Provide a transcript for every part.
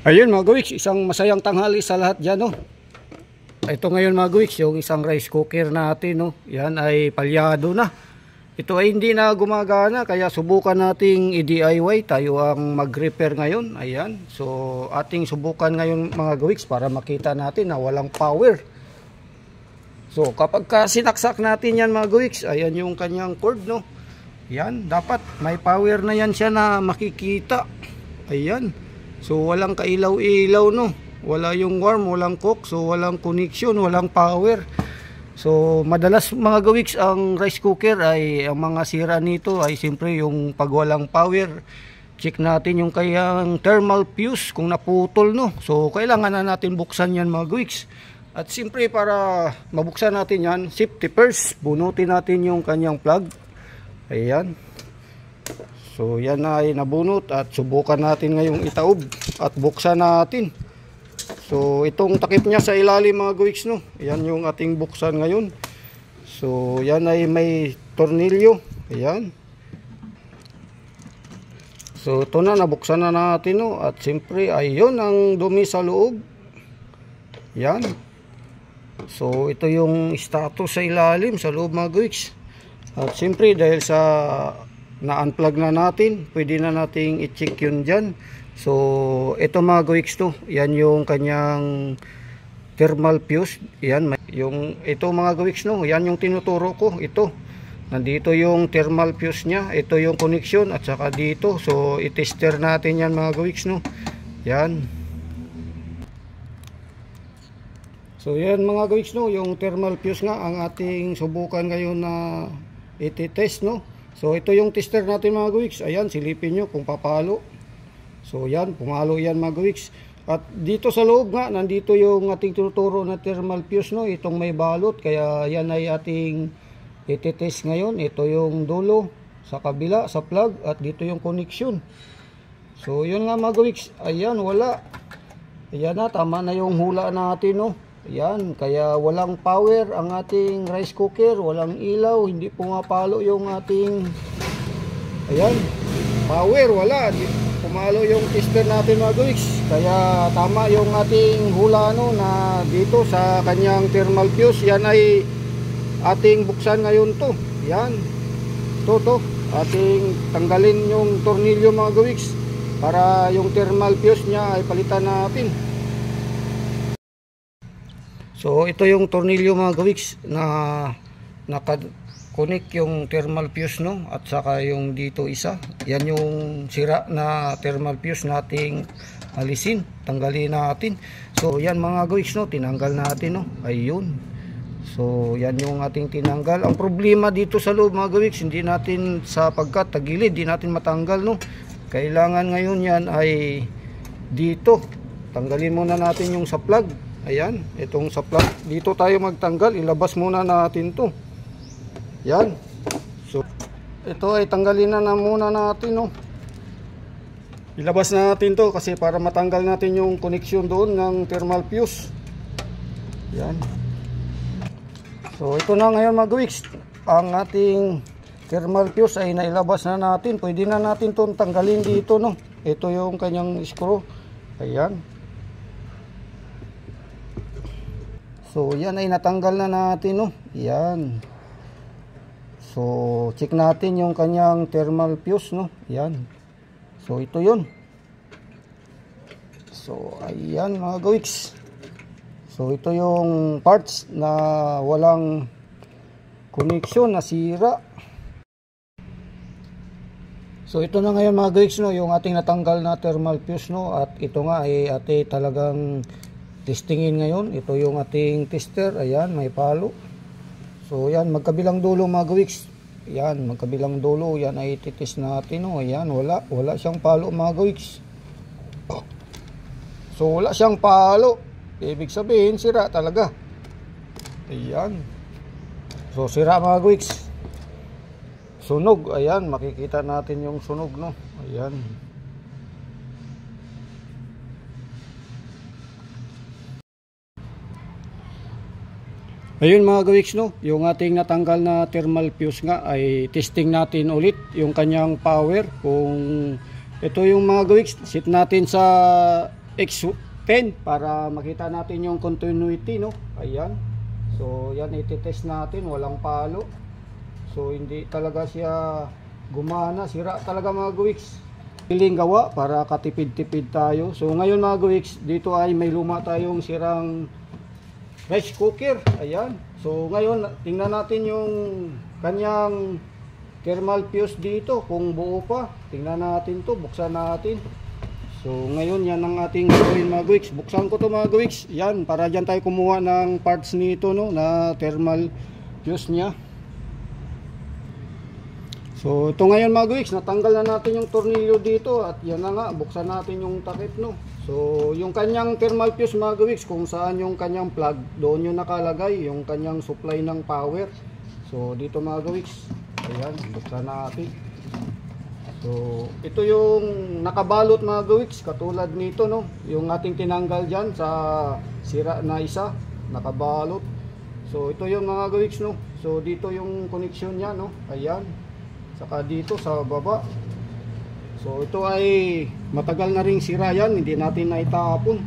Ayun mga gawiks, isang masayang tanghali sa lahat dyan, no? Ito ngayon mga gawiks, yung isang rice cooker natin, no? Yan ay palyado na. Ito ay hindi na gumagana, kaya subukan nating i-DIY. Tayo ang mag-repair ngayon. Ayan, so ating subukan ngayon mga gawiks para makita natin na walang power. So kapag sinaksak natin yan mga gawiks, ayan yung kanyang cord, no? Yan, dapat may power na yan siya na makikita. Ayan. So walang kailaw-ilaw, no. Wala yung warm, walang cook, so walang connection, walang power. So madalas mga gawiks ang rice cooker ay ang mga sira nito ay siyempre yung pag walang power. Check natin yung kayang thermal fuse kung naputol, no. So kailangan na natin buksan yan mga gawiks. At siyempre para mabuksan natin yan, safety first, bunutin natin yung kanyang plug. Ayan. So yan ay nabunot at subukan natin ngayong itaob at buksan natin. So itong takip niya sa ilalim mga gawiks, no. Yan yung ating buksan ngayon. So yan ay may tornilyo. Ayan. So ito na, nabuksan na natin, no. At siyempre ayun ang dumi sa loob. Yan. So ito yung status sa ilalim sa loob mga gawiks. At siyempre dahil sa na-unplug na natin, pwede na nating i-check yun dyan. So ito mga gawiks, to yan yung kanyang thermal fuse. Yan, yung ito mga gawiks, no, yan yung tinuturo ko. Ito, nandito yung thermal fuse nya, ito yung connection at saka dito. So i-tester natin yan mga gawiks, no. Yan. So yan mga gawiks, no, yung thermal fuse nga ang ating subukan ngayon na iti-test, no. So ito yung tester natin mga gawiks. Ayan, silipin nyo kung papalo. So yan, pumalo yan mga gawiks. At dito sa loob nga, nandito yung ating tinuturo na thermal fuse, no. Itong may balot, kaya yan ay ating iti-test ngayon. Ito yung dulo sa kabila, sa plug, at dito yung connection. So yun nga mga gawiks. Ayan, wala. Ayan na, tama na yung hula natin, no. Ayan, kaya walang power ang ating rice cooker, walang ilaw, hindi pumapalo yung ating, ayan, power, wala, pumalo yung tester natin mga gawiks. Kaya tama yung ating hula, no, na dito sa kanyang thermal fuse. Yan ay ating buksan ngayon, to. Yan, to ating tanggalin yung tornilyo mga gawiks para yung thermal fuse nya ay palitan natin. So ito yung tornilyo mga gawiks na naka-connect yung thermal fuse, no, at saka yung dito isa. Yan yung sira na thermal fuse nating alisin, tanggalin natin. So yan mga gawiks, no, tinanggal natin, no. Ayun. So yan yung ating tinanggal. Ang problema dito sa loob mga gawiks, hindi natin sa pagkat tagilid, hindi natin matanggal, no. Kailangan ngayon yan ay dito. Tanggalin muna natin yung sa plug. Ayan, itong sa plug. Dito tayo magtanggal. Ilabas muna natin to. Yan. So, ito ay tanggalin na muna natin, no. Ilabas na natin to kasi para matanggal natin yung connection doon ng thermal fuse. Yan. So, ito na ngayon mga gawiks. Ang ating thermal fuse ay nailabas na natin. Pwede na natin itong tanggalin dito, no. Ito yung kanyang screw. Ayan. So yan ay natanggal na natin, no. Yan. So check natin yung kanyang thermal fuse, no. Yan. So ito yun. So ayan mga gawiks. So ito yung parts na walang connection, nasira. So ito na ngayon mga gawiks, no, yung ating natanggal na thermal fuse, no. At ito nga ay ate talagang testingin ngayon. Ito yung ating tester. Ayan, may palo. So yan, magkabilang dulo mga gawiks. Yan, magkabilang dulo. Yan ay titest natin, no. Ayan, wala siyang palo mga gawiks. So wala siyang palo, ibig sabihin sira talaga. Ayan. So sira mga gawiks. Sunog. Ayan, makikita natin yung sunog, no. Ayan. Ayun mga gawiks, no, yung ating natanggal na thermal fuse nga ay testing natin ulit yung kanyang power. Kung ito yung mga gawiks, set natin sa X10 para makita natin yung continuity, no? Ayan. So yan, ititest natin, walang palo. So hindi talaga siya gumana, sira talaga mga gawiks. Piling gawa para katipid-tipid tayo. So ngayon mga gawiks, dito ay may luma tayong sirang rice cooker. Ayan. So ngayon tingnan natin yung kanyang thermal fuse dito kung buo pa. Tingnan natin to, buksan natin. So ngayon yan ang ating gawin mga gawiks. Buksan ko to mga gawiks. Yan, para dyan tayo kumuha ng parts nito, no, na thermal fuse nya. So ito ngayon mga gawiks, natanggal na natin yung tornilyo dito. At yan na nga, buksan natin yung takip, no. So yung kanyang thermal fuse mga gawiks, kung saan yung kanyang plug, doon yung nakalagay yung kanyang supply ng power. So dito mga gawiks, ayan, buksan natin. So ito yung nakabalot mga gawiks, katulad nito, no, yung ating tinanggal dyan sa sira na isa, nakabalot. So ito yung mga gawiks, no. So dito yung connection nya, no, ayan, saka dito sa baba. So ito ay matagal na ring sira yan, hindi natin naitapon.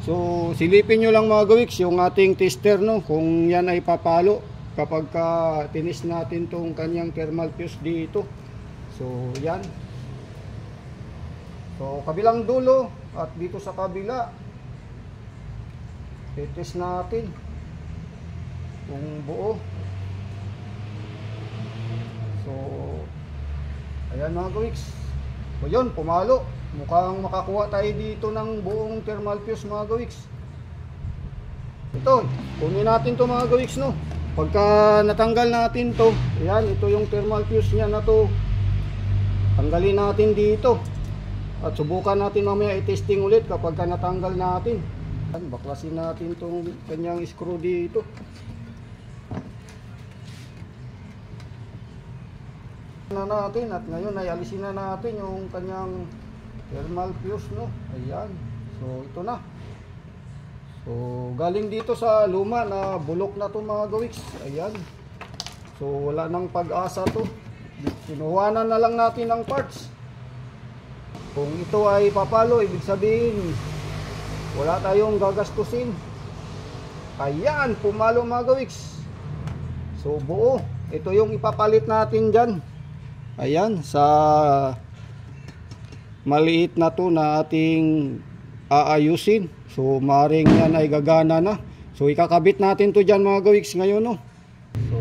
So silipin nyo lang mga gawiks yung ating tester, no, kung yan ay papalo kapag tinis natin tong kanyang thermal fuse dito. So yan. So kabilang dulo at dito sa kabila, titest natin kung buo. So ayan mga gawiks. O yun, pumalo. Mukhang makakuha tayo dito ng buong thermal fuse mga gawiks. Ito, kunin natin to mga gawiks, no. Pagka natanggal natin to, ayan, ito yung thermal fuse nya na to. Tanggalin natin dito. At subukan natin mamaya i-testing ulit kapag natanggal natin. Ayan, baklasin natin tong kanyang screw dito. Na natin, at ngayon ay alisin na natin yung kanyang thermal fuse, no. Ayan. So ito na. So galing dito sa luma na bulok na to mga gawiks. Ayan. So wala nang pag-asa to. Kinuhanan na lang natin ng parts. Kung ito ay papalo, ibig sabihin wala tayong gagastusin. Ayan, pumalo mga gawiks. So buo. Ito yung ipapalit natin dyan. Ayan, sa maliit na to na ating aayusin. So maring yan ay gagana na. So ikakabit natin to dyan mga gawiks ngayon, no. So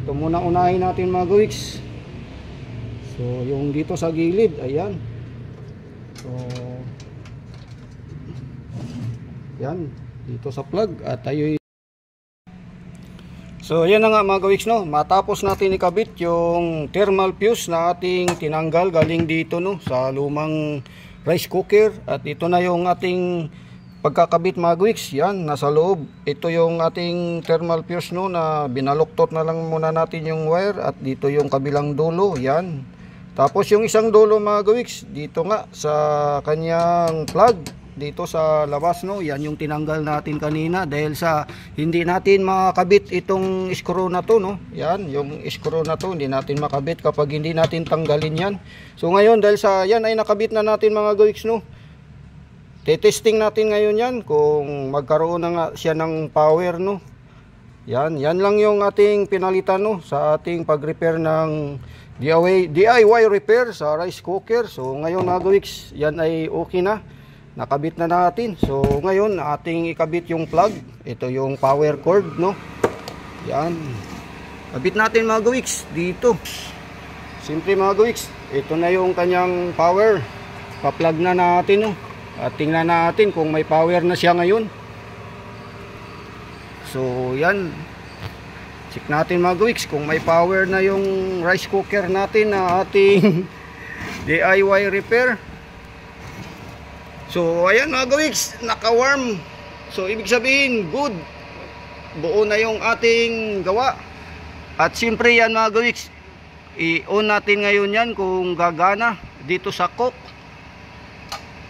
ito muna unahin natin mga gawiks. So yung dito sa gilid, ayan. So yan, dito sa plug. At tayo, so yan na nga mga gawiks, no. Matapos natin ikabit yung thermal fuse na ating tinanggal galing dito, no, sa lumang rice cooker. At ito na yung ating pagkakabit mga gawiks. Yan, nasa loob. Ito yung ating thermal fuse, no, na binaluktot na lang muna natin yung wire. At dito yung kabilang dulo. Yan. Tapos yung isang dulo mga gawiks, dito nga sa kanyang plug, dito sa labas, no. Yan yung tinanggal natin kanina dahil sa hindi natin makakabit itong screw na to, no. Yan, yung screw na to hindi natin makabit kapag hindi natin tanggalin yan. So ngayon dahil sa yan ay nakabit na natin mga gawiks, no. Te-testing natin ngayon yan kung magkaroon na nga siya ng power, no. Yan lang yung ating pinalitan, no, sa ating pag-repair ng DIY repair sa rice cooker. So ngayon mga gawiks, yan ay okay na. Nakabit na natin. So ngayon ating ikabit yung plug. Ito yung power cord, no. Yan. Kabit natin mga gawiks dito. Simple mga gawiks. Ito na yung kanyang power. Pa-plug na natin, no. At tingnan natin kung may power na siya ngayon. So yan. Check natin mga gawiks kung may power na yung rice cooker natin na ating DIY repair. So ayan mga gawiks, naka-warm. So ibig sabihin good. Buo na yung ating gawa. At siyempre yan mga gawiks, i-on natin ngayon yan kung gagana dito sa cook.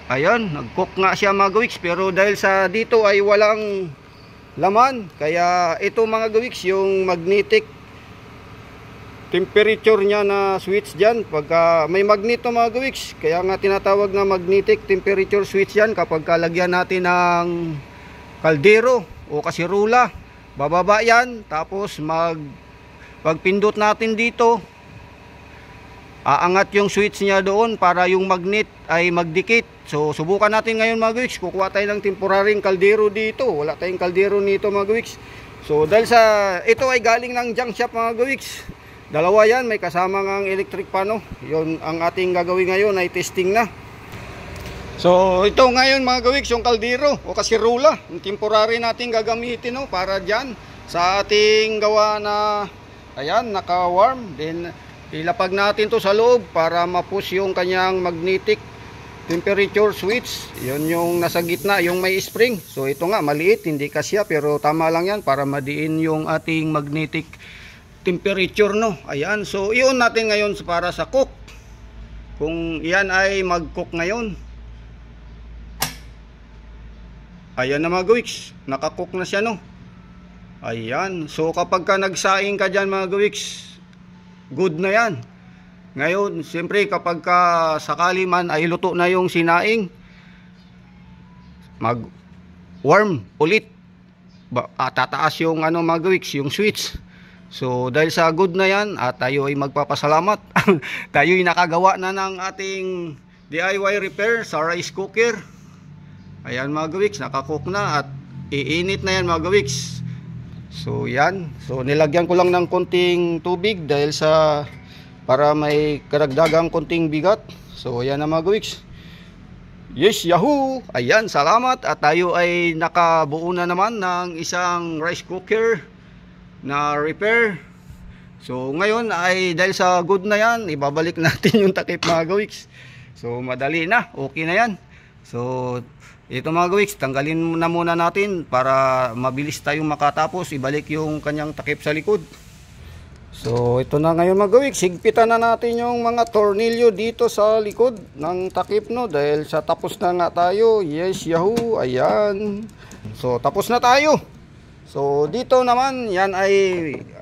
Ayan, nag-cook nga siya mga gawiks, pero dahil sa dito ay walang laman, kaya ito mga gawiks, yung magnetic temperature niya na switch dyan. Pagka may magnet to mga gawiks, kaya nga tinatawag na magnetic temperature switch yan. Kapag kalagyan natin ng kaldero o kasirula, bababa yan. Tapos pagpindot natin dito, aangat yung switch niya doon para yung magnet ay magdikit. So subukan natin ngayon mga gawiks. Kukuha tayo ng temporaryong kaldero dito. Wala tayong kaldero nito mga gawiks. So dahil sa ito ay galing ng junk shop mga gawiks, dalawa yan, may kasama ng electric pano. Yun ang ating gagawin ngayon, ay testing na. So ito ngayon mga gawiks, yung kaldero o kasirula, yung temporary natin gagamitin, no, para dyan sa ating gawa na, ayan, naka-warm. Then ilapag natin to sa loob para ma-push yung kanyang magnetic temperature switch. Yun yung nasa gitna, yung may spring. So ito nga maliit, hindi kasya, pero tama lang yan para madiin yung ating magnetic temperature, no. Ayan, so iyon natin ngayon para sa cook. Kung yan ay mag-cook ngayon. Ayan na mga gawiks, naka-cook na siya, no. Ayan, so kapag ka nagsaing ka dyan mga gawiks, good na yan. Ngayon, siyempre kapag ka sakali man ay luto na yung sinaing, mag-warm ulit. Tataas yung mga gawiks, yung switch. So dahil sa good na yan, at tayo ay magpapasalamat. Tayo ay nakagawa na ng ating DIY repair sa rice cooker. Ayan mga gawiks, nakakook na at iinit na yan mga gawiks. So yan, so nilagyan ko lang ng konting tubig dahil sa para may karagdagang konting bigat. So ayan na mga gawiks. Yes, yahoo! Ayan, salamat. At tayo ay nakabuo na naman ng isang rice cooker na repair. So ngayon ay dahil sa good na yan, ibabalik natin yung takip mga gawiks. So madali na, okay na yan. So ito mga gawiks, tanggalin na muna natin para mabilis tayong makatapos. Ibalik yung kanyang takip sa likod. So ito na ngayon mga gawiks, higpitan na natin yung mga tornilyo dito sa likod ng takip, no, dahil sa tapos na nga tayo. Yes, yahoo! Ayan, so tapos na tayo. So dito naman, yan ay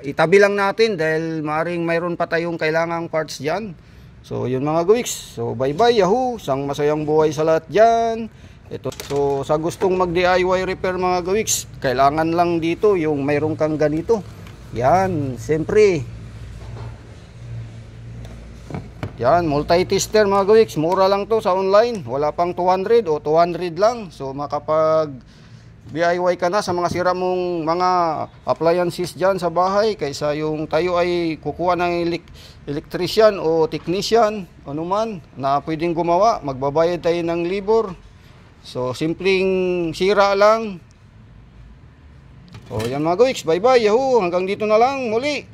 itabi lang natin dahil maaaring mayroon pa tayong kailangang parts dyan. So yun mga gawiks, so bye bye, yahoo! Isang masayang buhay sa lahat dyan. Ito, so sa gustong mag DIY repair mga gawiks, kailangan lang dito yung mayroon kang ganito. Yan, siyempre. Yan, multi-tester mga gawiks. Mura lang to sa online. Wala pang 200 o 200 lang. So makapag DIY ka na sa mga sira mong mga appliances dyan sa bahay, kaysa yung tayo ay kukuha ng electrician o technician, anuman, na pwedeng gumawa. Magbabayad tayo ng labor. So simpleng sira lang. O yan mga gawiks, bye bye, yahoo! Hanggang dito na lang muli.